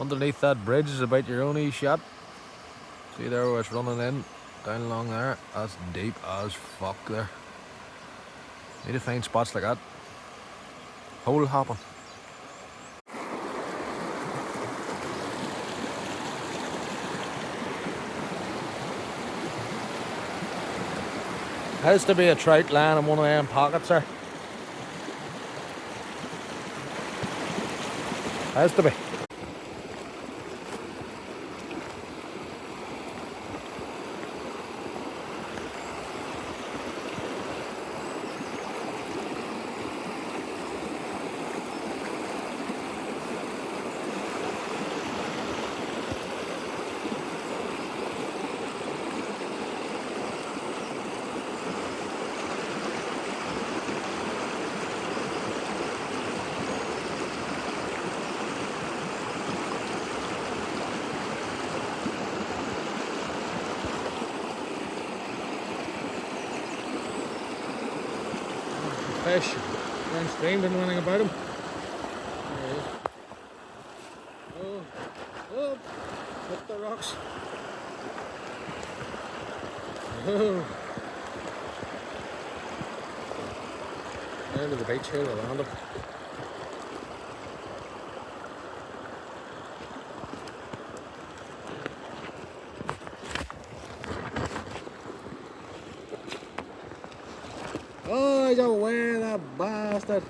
Underneath that bridge is about your only shot. See there where it's running in, down along there. That's deep as fuck there. Need to find spots like that. Hole hopping. Has to be a trout line in one of them pockets there. Has to be. Fish downstream, didn't know anything about him. There he is. Oh, hit the rocks. Oh. Down to the beach here, we'll land him. Oh, he's away, that bastard.